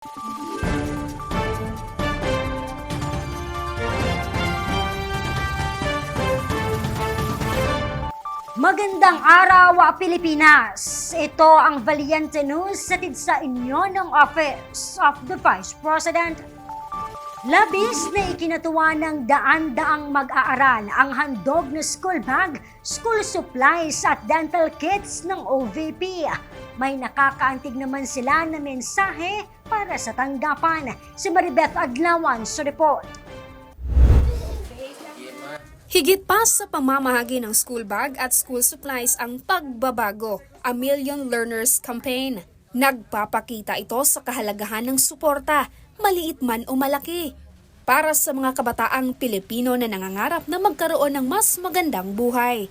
Magandang araw, Pilipinas! Ito ang Valiente News hatid sa inyo ng Office of the Vice President. Labis na ikinatuwa ng daan-daang mag-aaral ang handog na school bag, school supplies at dental kits ng OVP. May nakakaantig naman sila na mensahe para sa tanggapan. Si Maribeth Adlawan sa report. Higit pa sa pamamahagi ng school bag at school supplies ang pagbabago, A Million Learners Campaign. Nagpapakita ito sa kahalagahan ng suporta, maliit man o malaki, para sa mga kabataang Pilipino na nangangarap na magkaroon ng mas magandang buhay.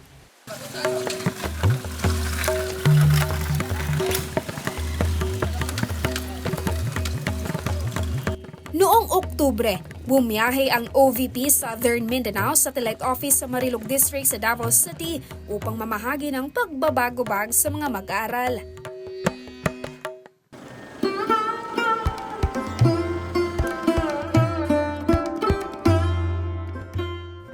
Noong Oktubre, bumiyahe ang OVP Southern Mindanao Satellite Office sa Marilog District sa Davao City upang mamahagi ng pagbabago bag sa mga mag-aaral.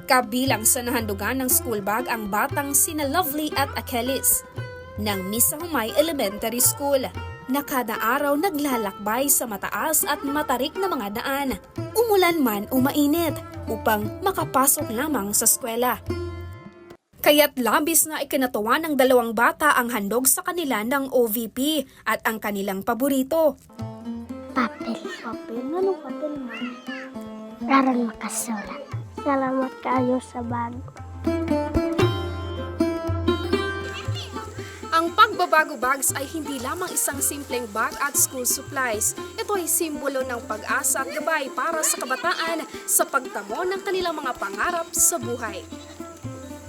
Kabilang sa nahandugan ng school bag ang batang sina Lovely at Akelis ng Misa Humay Elementary School na kada araw naglalakbay sa mataas at matarik na mga daan, umulan man o mainit, upang makapasok lamang sa eskwela. Kaya't labis na ikinatuwa ng dalawang bata ang handog sa kanila ng OVP at ang kanilang paborito. Papel. Anong papel mo? Aral makasulat. Salamat kayo sa bago. Ang pagbabago bags ay hindi lamang isang simpleng bag at school supplies. Ito ay simbolo ng pag-asa at gabay para sa kabataan sa pagtamo ng kanilang mga pangarap sa buhay.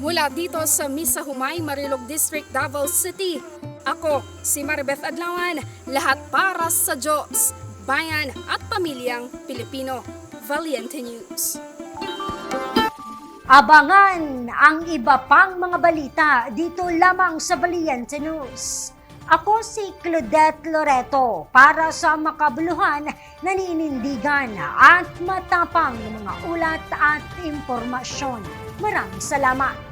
Mula dito sa Misa Humay, Marilog District, Davao City, ako si Maribeth Adlawan, lahat para sa Diyos, bayan at pamilyang Pilipino. Valiente News. Abangan ang iba pang mga balita dito lamang sa Valiente News. Ako si Claudette Loreto para sa makabuluhan, naninindigan at matapang ng mga ulat at impormasyon. Maraming salamat.